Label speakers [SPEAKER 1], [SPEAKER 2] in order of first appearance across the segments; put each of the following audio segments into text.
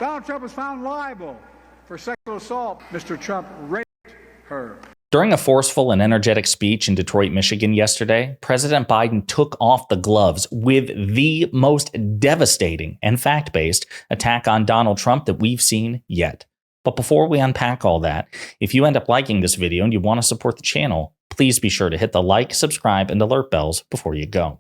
[SPEAKER 1] Donald Trump was found liable for sexual assault. Mr. Trump raped her.
[SPEAKER 2] During a forceful and energetic speech in Detroit, Michigan yesterday, President Biden took off the gloves with the most devastating and fact-based attack on Donald Trump that we've seen yet. But before we unpack all that, if you end up liking this video and you want to support the channel, please be sure to hit the like, subscribe, and alert bells before you go.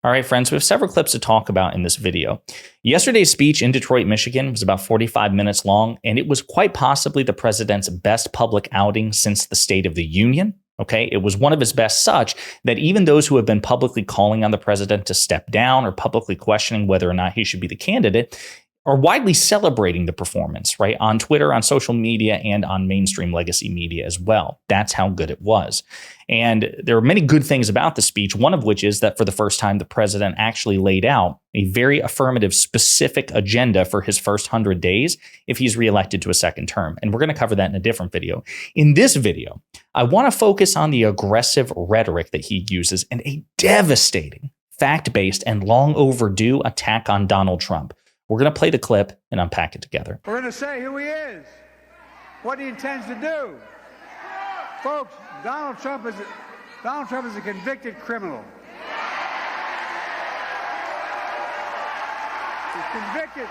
[SPEAKER 2] All right, friends, we have several clips to talk about in this video. Yesterday's speech in Detroit, Michigan was about 45 minutes long, and it was quite possibly the president's best public outing since the State of the Union. Okay, it was one of his best, such that even those who have been publicly calling on the president to step down or publicly questioning whether or not he should be the candidate are widely celebrating the performance, right? On Twitter, on social media, and on mainstream legacy media as well. That's how good it was. And there are many good things about the speech, one of which is that for the first time, the president actually laid out a very affirmative, specific agenda for his first 100 days if he's reelected to a second term. And we're going to cover that in a different video. In this video, I want to focus on the aggressive rhetoric that he uses and a devastating, fact-based, and long overdue attack on Donald Trump. We're going to play the clip and unpack it together.
[SPEAKER 1] We're going to say who he is, what he intends to do. Folks, Donald Trump is a convicted criminal. He's convicted.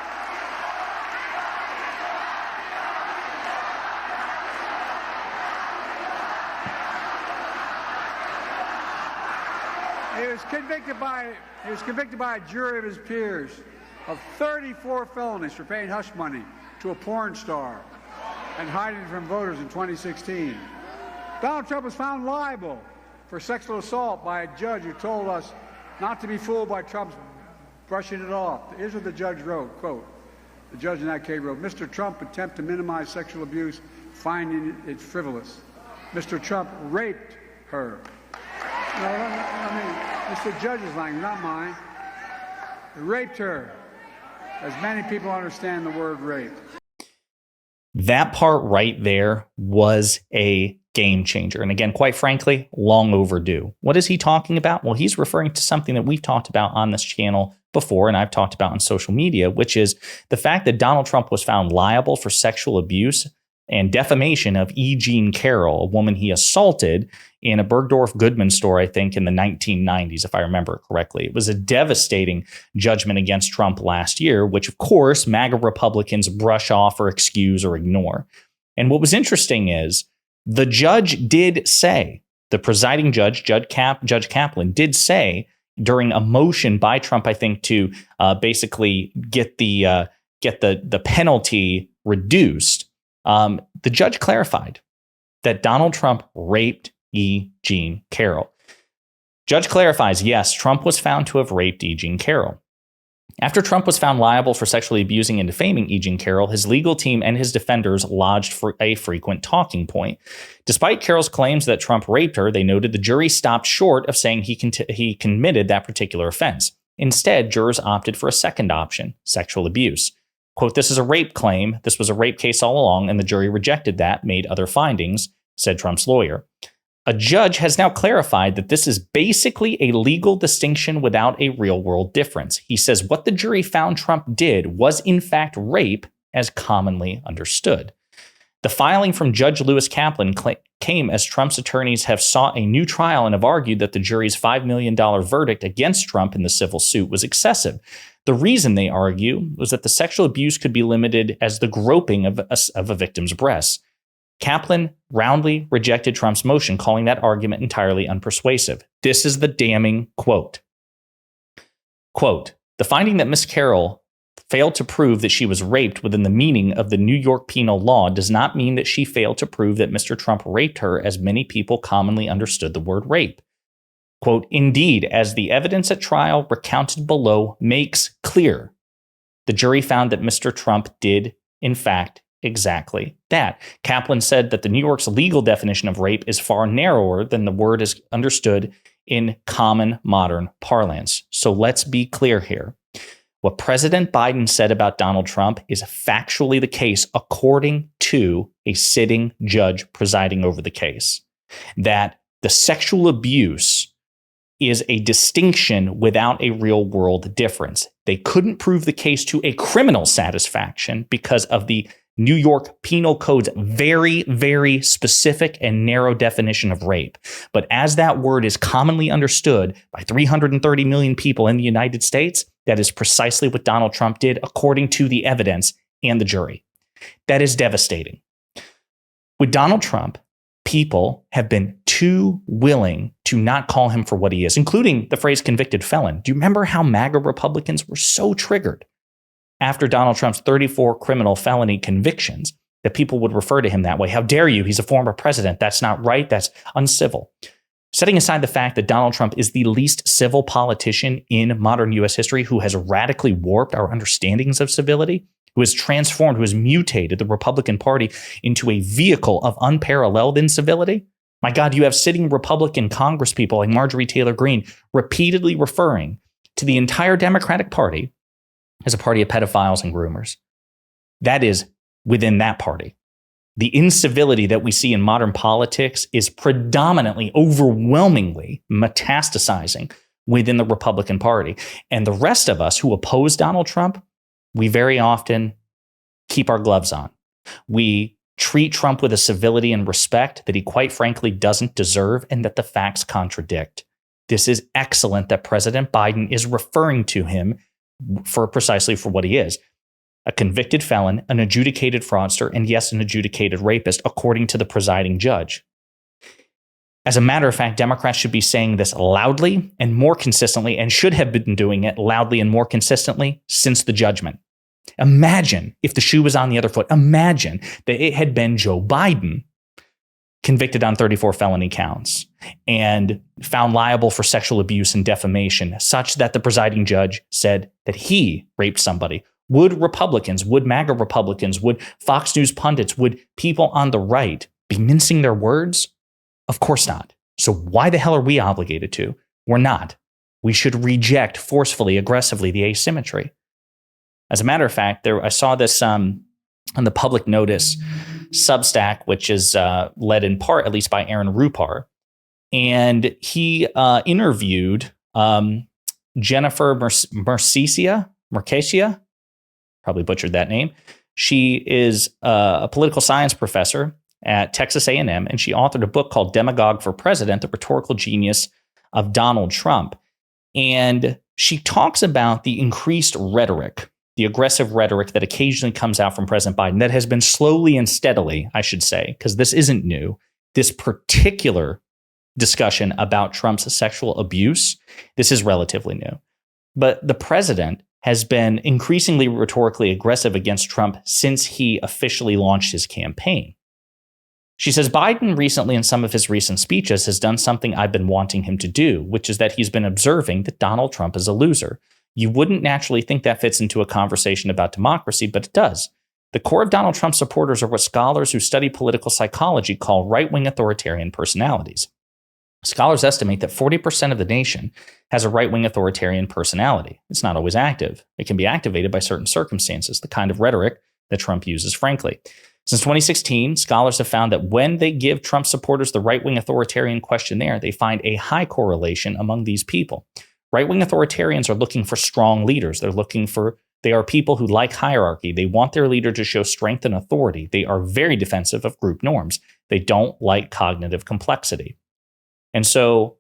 [SPEAKER 1] He was convicted by a jury of his peers of 34 felonies for paying hush money to a porn star and hiding from voters in 2016. Donald Trump was found liable for sexual assault by a judge who told us not to be fooled by Trump's brushing it off. Here's what the judge wrote, quote, the judge in that case wrote, Mr. Trump attempt to minimize sexual abuse, finding it frivolous. Mr. Trump raped her. No, I mean, it's the judge's language, not mine. He raped her. As many people understand the word rape.
[SPEAKER 2] That part right there was a game changer. And again, quite frankly, long overdue. What is he talking about? Well, he's referring to something that we've talked about on this channel before, and I've talked about on social media, which is the fact that Donald Trump was found liable for sexual abuse and defamation of E. Jean Carroll, a woman he assaulted in a Bergdorf Goodman store, I think, in the 1990s, if I remember correctly. It was a devastating judgment against Trump last year, which, of course, MAGA Republicans brush off or excuse or ignore. And what was interesting is the judge did say, the presiding judge, Judge Kaplan, did say during a motion by Trump, I think, to basically get the penalty reduced, the judge clarified that Donald Trump raped E. Jean Carroll. Judge clarifies, yes, Trump was found to have raped E. Jean Carroll. After Trump was found liable for sexually abusing and defaming E. Jean Carroll, his legal team and his defenders lodged for a frequent talking point. Despite Carroll's claims that Trump raped her, they noted the jury stopped short of saying he committed that particular offense. Instead, jurors opted for a second option, sexual abuse. Quote, this is a rape claim. This was a rape case all along, and the jury rejected that, made other findings, said Trump's lawyer. A judge has now clarified that this is basically a legal distinction without a real-world difference. He says what the jury found Trump did was, in fact, rape, as commonly understood. The filing from Judge Lewis Kaplan came as Trump's attorneys have sought a new trial and have argued that the jury's $5 million verdict against Trump in the civil suit was excessive. The reason, they argue, was that the sexual abuse could be limited as the groping of a victim's breasts. Kaplan roundly rejected Trump's motion, calling that argument entirely unpersuasive. This is the damning quote. Quote, the finding that Ms. Carroll failed to prove that she was raped within the meaning of the New York penal law does not mean that she failed to prove that Mr. Trump raped her as many people commonly understood the word rape. Quote, indeed, as the evidence at trial recounted below makes clear, the jury found that Mr. Trump did, in fact, exactly that. Kaplan said that the New York's legal definition of rape is far narrower than the word is understood in common modern parlance. So let's be clear here. What President Biden said about Donald Trump is factually the case according to a sitting judge presiding over the case. That the sexual abuse is a distinction without a real world difference. They couldn't prove the case to a criminal satisfaction because of the New York Penal Code's very, very specific and narrow definition of rape. But as that word is commonly understood by 330 million people in the United States, that is precisely what Donald Trump did according to the evidence and the jury. That is devastating. With Donald Trump, people have been too willing to not call him for what he is, including the phrase convicted felon. Do you remember how MAGA Republicans were so triggered after Donald Trump's 34 criminal felony convictions that people would refer to him that way? How dare you? He's a former president. That's not right. That's uncivil. Setting aside the fact that Donald Trump is the least civil politician in modern U.S. history who has radically warped our understandings of civility, who has transformed, who has mutated the Republican Party into a vehicle of unparalleled incivility. My God, you have sitting Republican congresspeople like Marjorie Taylor Greene repeatedly referring to the entire Democratic Party as a party of pedophiles and groomers. That is within that party. The incivility that we see in modern politics is predominantly, overwhelmingly metastasizing within the Republican Party. And the rest of us who oppose Donald Trump, we very often keep our gloves on. We treat Trump with a civility and respect that he quite frankly doesn't deserve and that the facts contradict. This is excellent that President Biden is referring to him for precisely for what he is. A convicted felon, an adjudicated fraudster, and yes, an adjudicated rapist, according to the presiding judge. As a matter of fact, Democrats should be saying this loudly and more consistently, and should have been doing it loudly and more consistently since the judgment. Imagine if the shoe was on the other foot. Imagine that it had been Joe Biden convicted on 34 felony counts and found liable for sexual abuse and defamation, such that the presiding judge said that he raped somebody. Would Republicans, would MAGA Republicans, would Fox News pundits, would people on the right be mincing their words? Of course not. So why the hell are we obligated to? We're not. We should reject forcefully, aggressively the asymmetry. As a matter of fact, I saw this on the Public Notice Substack, which is led in part, at least by Aaron Rupar. And he interviewed Jennifer Mercesia, probably butchered that name. She is a political science professor at Texas A&M, and she authored a book called Demagogue for President, the Rhetorical Genius of Donald Trump. And she talks about the increased rhetoric, the aggressive rhetoric that occasionally comes out from President Biden that has been slowly and steadily, I should say, because this isn't new, this particular discussion about Trump's sexual abuse, this is relatively new. But the president has been increasingly rhetorically aggressive against Trump since he officially launched his campaign. She says Biden recently, in some of his recent speeches, has done something I've been wanting him to do, which is that he's been observing that Donald Trump is a loser. You wouldn't naturally think that fits into a conversation about democracy, but it does. The core of Donald Trump supporters are what scholars who study political psychology call right-wing authoritarian personalities. Scholars estimate that 40% of the nation has a right-wing authoritarian personality. It's not always active. It can be activated by certain circumstances, the kind of rhetoric that Trump uses, frankly. Since 2016, scholars have found that when they give Trump supporters the right-wing authoritarian questionnaire, they find a high correlation among these people. Right-wing authoritarians are looking for strong leaders. They are people who like hierarchy. They want their leader to show strength and authority. They are very defensive of group norms. They don't like cognitive complexity. And so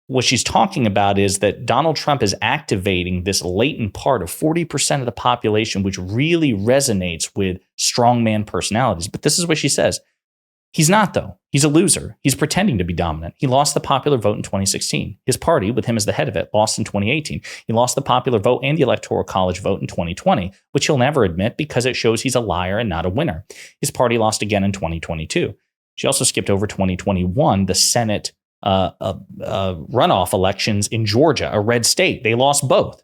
[SPEAKER 2] what she's talking about is that Donald Trump is activating this latent part of 40% of the population, which really resonates with strongman personalities. But this is what she says. He's not, though. He's a loser. He's pretending to be dominant. He lost the popular vote in 2016. His party, with him as the head of it, lost in 2018. He lost the popular vote and the Electoral College vote in 2020, which he'll never admit because it shows he's a liar and not a winner. His party lost again in 2022. She also skipped over 2021, the Senate runoff elections in Georgia, a red state. They lost both.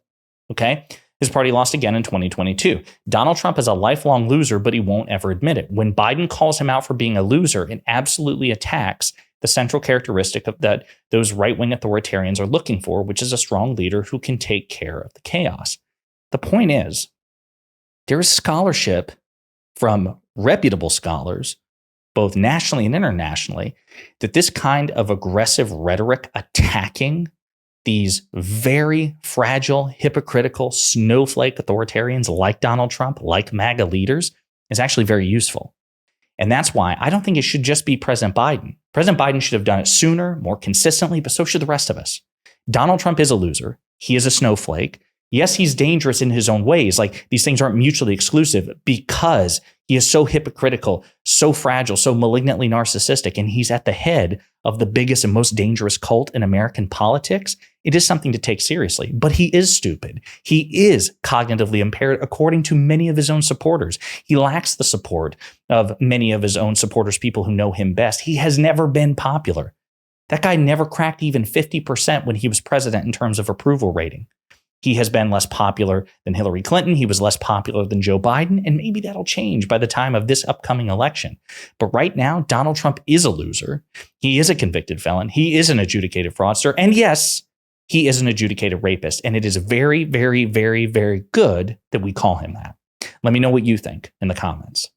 [SPEAKER 2] Okay. His party lost again in 2022. Donald Trump is a lifelong loser, but he won't ever admit it. When Biden calls him out for being a loser, it absolutely attacks the central characteristic of that those right-wing authoritarians are looking for, which is a strong leader who can take care of the chaos. The point is, there is scholarship from reputable scholars, both nationally and internationally, that this kind of aggressive rhetoric attacking these very fragile, hypocritical, snowflake authoritarians like Donald Trump, like MAGA leaders, is actually very useful. And that's why I don't think it should just be President Biden. President Biden should have done it sooner, more consistently, but so should the rest of us. Donald Trump is a loser. He is a snowflake. Yes, he's dangerous in his own ways. Like, these things aren't mutually exclusive because he is so hypocritical, so fragile, so malignantly narcissistic, and he's at the head of the biggest and most dangerous cult in American politics. It is something to take seriously, but he is stupid. He is cognitively impaired, according to many of his own supporters. He lacks the support of many of his own supporters, people who know him best. He has never been popular. That guy never cracked even 50% when he was president in terms of approval rating. He has been less popular than Hillary Clinton. He was less popular than Joe Biden, and maybe that'll change by the time of this upcoming election. But right now, Donald Trump is a loser. He is a convicted felon. He is an adjudicated fraudster. And yes, he is an adjudicated rapist. And it is very, very, very, very good that we call him that. Let me know what you think in the comments.